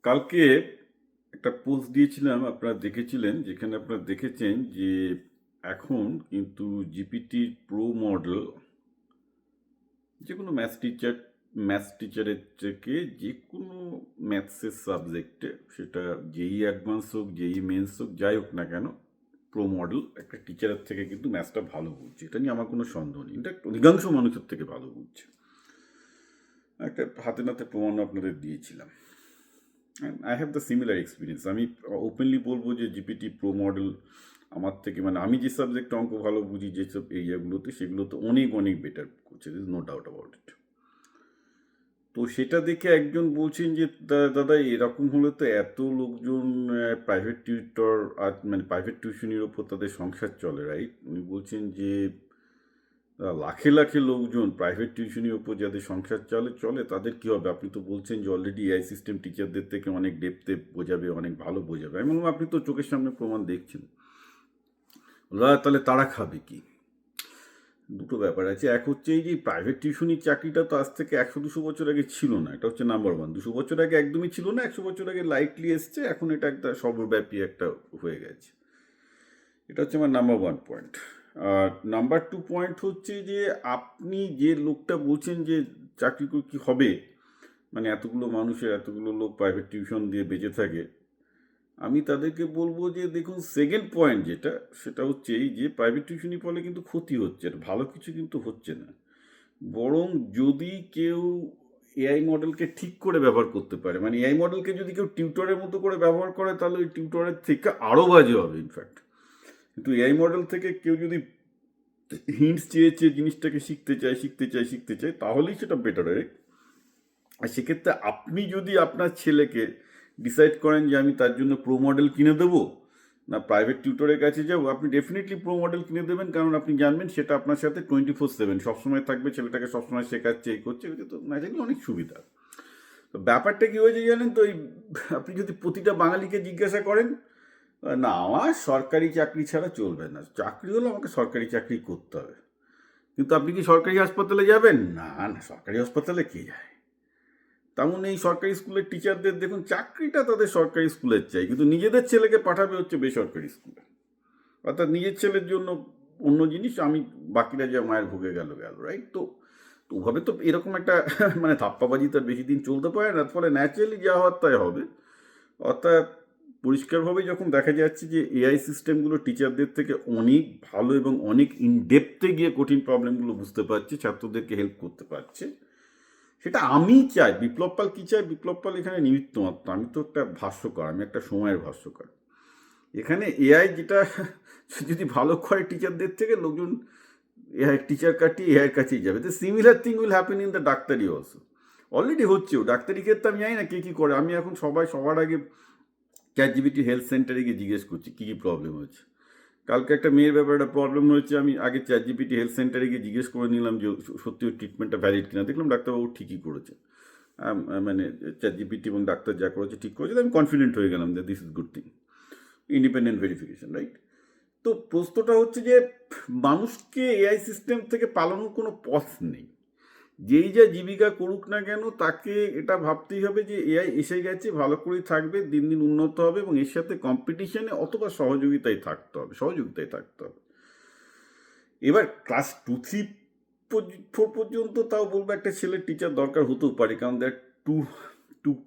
কালকে একটা পোস্ট দিয়েছিলাম, আপনারা দেখেছিলেন, যেখানে আপনারা দেখেছেন যে এখন কিন্তু জিপিটির প্রো মডেল যে কোনো ম্যাথস টিচারের থেকে যে কোনো ম্যাথসের সাবজেক্টে, সেটা যেই অ্যাডভান্স হোক যেই মেন্স হোক যাই হোক না কেন, প্রো মডেল একটা টিচারের থেকে কিন্তু ম্যাথসটা ভালো বুঝছে। এটা নিয়ে আমার কোনো সন্দেহ নেই, এটা অধিকাংশ মানুষের থেকে ভালো বুঝছে। একটা হাতে নাতে প্রমাণ আপনাদের দিয়েছিলাম। I have the similar experience. আমি ওপেনলি বলবো যে জিপিটি প্রো মডেল আমার থেকে, মানে আমি যে সাবজেক্টে অঙ্ক ভালো বুঝি যেসব এরিয়াগুলোতে, সেগুলোতে অনেক অনেক বেটার করছে, নো ডাউট অ্যাবাউট ইট। তো সেটা দেখে একজন বলছেন যে দাদা এরকম হলে তো এত লোকজন প্রাইভেট টিউটর আর মানে প্রাইভেট টিউশনির ওপর তাদের সংসার চলে, রাইট? উনি বলছেন যে লাখে লাখে লোকজন প্রাইভেট টিউশনির ওপর যাদের সংসার চলে তাদের কি হবে? আপনি তো বলছেন যে অলরেডি এআই সিস্টেম টিচারদের থেকে অনেক ডেপথে বোঝাবে, অনেক ভালো বোঝাবে। আমি বললাম আপনি তো চোখের সামনে প্রমাণ দেখছেন। তাহলে তারা খাবে কি? দুটো ব্যাপার আছে। এক হচ্ছে এই যে প্রাইভেট টিউশনির চাকরিটা তো আজ থেকে 100-200 বছর আগে ছিল না, এটা হচ্ছে নাম্বার ওয়ান। 200 বছর আগে একদমই ছিল না, 100 বছর আগে লাইটলি এসছে, এখন এটা একটা সর্বব্যাপী একটা হয়ে গেছে। এটা হচ্ছে আমার নাম্বার ওয়ান পয়েন্ট। আর নাম্বার টু পয়েন্ট হচ্ছে যে আপনি যে লোকটা বলছেন যে চাকরি করে কী হবে, মানে এতগুলো লোক প্রাইভেট টিউশন দিয়ে বেঁচে থাকে, আমি তাদেরকে বলবো যে দেখুন, সেকেন্ড পয়েন্ট যেটা, সেটা হচ্ছে এই যে প্রাইভেট টিউশনি ফলে কিন্তু ক্ষতি হচ্ছে, ভালো কিছু কিন্তু হচ্ছে না। বরং যদি কেউ এআই মডেলকে ঠিক করে ব্যবহার করতে পারে, মানে এআই মডেলকে যদি কেউ টিউটরের মতো করে ব্যবহার করে, তাহলে ওই টিউটরের থেকে আরও বাজে হবে ইনফ্যাক্ট। কিন্তু এআই মডেল থেকে কেউ যদি হিন্টস চেয়ে জিনিসটাকে শিখতে চায় তাহলেই সেটা বেটার হয়। আর সেক্ষেত্রে আপনি যদি আপনার ছেলেকে ডিসাইড করেন যে আমি তার জন্য প্রো মডেল কিনে দেবো না প্রাইভেট টিউটরের কাছে যাবো, আপনি ডেফিনেটলি প্রো মডেল কিনে দেবেন, কারণ আপনি জানবেন সেটা আপনার সাথে 24/7 সবসময় থাকবে, ছেলেটাকে সবসময় শেখাচ্ছে, এই করছে, এটা তো ন্যাচারালি অনেক সুবিধা। তো ব্যাপারটা কী হয়েছে জানেন তো, এই আপনি যদি প্রতিটা বাঙালিকে জিজ্ঞাসা করেন, না আমার সরকারি চাকরি ছাড়া চলবে না, চাকরি হলে আমাকে সরকারি চাকরি করতে হবে। কিন্তু আপনি কি সরকারি হাসপাতালে যাবেন? না না, সরকারি হাসপাতালে কে যায়? তেমন এই সরকারি স্কুলের টিচারদের দেখুন, চাকরিটা তাদের সরকারি স্কুলের চাই, কিন্তু নিজেদের ছেলেকে পাঠাবে হচ্ছে বেসরকারি স্কুলে। অর্থাৎ নিজের ছেলের জন্য অন্য জিনিস, আমি বাকিরা যা মায়ের ভোগে গেল, রাইট? তো ওভাবে তো এরকম একটা মানে ধাপ্পাবাজি তো আর বেশি দিন চলতে পারে না, ফলে ন্যাচারালি যা হওয়ার তাই হবে। অর্থাৎ পরিষ্কারভাবে যখন দেখা যাচ্ছে যে এআই সিস্টেমগুলো টিচারদের থেকে অনেক ভালো এবং অনেক ইনডেপথে গিয়ে কঠিন প্রবলেমগুলো বুঝতে পারছে, ছাত্রদেরকে হেল্প করতে পারছে, সেটা আমি চাই। বিপ্লব পাল কী চাই? বিপ্লব পাল এখানে নিমিত্ত মাত্র। আমি তো একটা ভাষ্যকার, আমি একটা সময়ের ভাষ্যকার। এখানে এআই যেটা যদি ভালো করে টিচারদের থেকে, লোকজন এআই টিচার কাটিয়ে এআইয়ের কাছেই যাবে। তো similar thing will happen in the ডাক্তারি অলসো। অলরেডি হচ্ছেও। ডাক্তারি ক্ষেত্রে আমি জানি না কে কী করে। আমি এখন সবার আগে চ্যাটজিপিটি হেলথ সেন্টারে গিয়ে জিজ্ঞেস করছি কী কী প্রবলেম হচ্ছে। কালকে একটা মেয়ের ব্যাপারে একটা প্রবলেম হয়েছে, আমি আগে চ্যাটজিপিটি হেলথ সেন্টারে গিয়ে জিজ্ঞেস করে নিলাম যে সত্যি ওই ট্রিটমেন্টটা ভ্যালিড কিনা। দেখলাম ডাক্তারবাবু ঠিকই করেছে, মানে চ্যাটজিপিটি এবং ডাক্তার যা করেছে ঠিক করেছে। আমি কনফিডেন্ট হয়ে গেলাম যে this is good thing, independent verification, right? তো প্রশ্নটা হচ্ছে যে মানুষকে এআই সিস্টেম থেকে পালানোর কোনো পথ নেই। যেই যা জীবিকা করুক না কেন, তাকে এটা ভাবতেই হবে যে এআই এসে গেছে, ভালো করেই থাকবে, দিন দিন উন্নত হবে, এবং এর সাথে কম্পিটিশনে অথবা সহযোগিতায় থাকতে হবে। এবার ক্লাস 2-3-4 পর্যন্ত তাও বলবো একটা ছেলের টিচার দরকার হতেও পারে, কারণ that too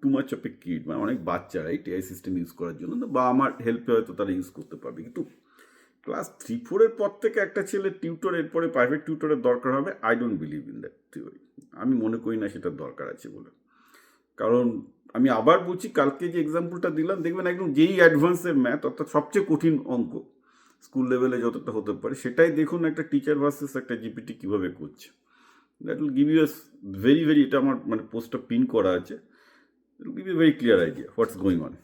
too much of a kid, মানে অনেক বাচ্চা, রাইট, এআই সিস্টেম ইউজ করার জন্য, বা আমার হেল্পে হয়তো তারা ইউজ করতে পারবে। কিন্তু ক্লাস 3-4-এর পর থেকে একটা ছেলে টিউটর, এরপরে প্রাইভেট টিউটরের দরকার হবে, I don't believe in that theory. আমি মনে করি না সেটার দরকার আছে বলে। কারণ আমি আবার বলছি, কালকে যে এক্সাম্পলটা দিলাম, দেখবেন একদম যেই অ্যাডভান্সের ম্যাথ, অর্থাৎ সবচেয়ে কঠিন অঙ্ক স্কুল লেভেলে যতটা হতে পারে, সেটাই দেখুন একটা টিচার ভার্সেস একটা জিপিটি কীভাবে করছে। That will give you very very, এটা আমার মানে পোস্টটা পিন করা আছে, it will give you very clear idea what's going on.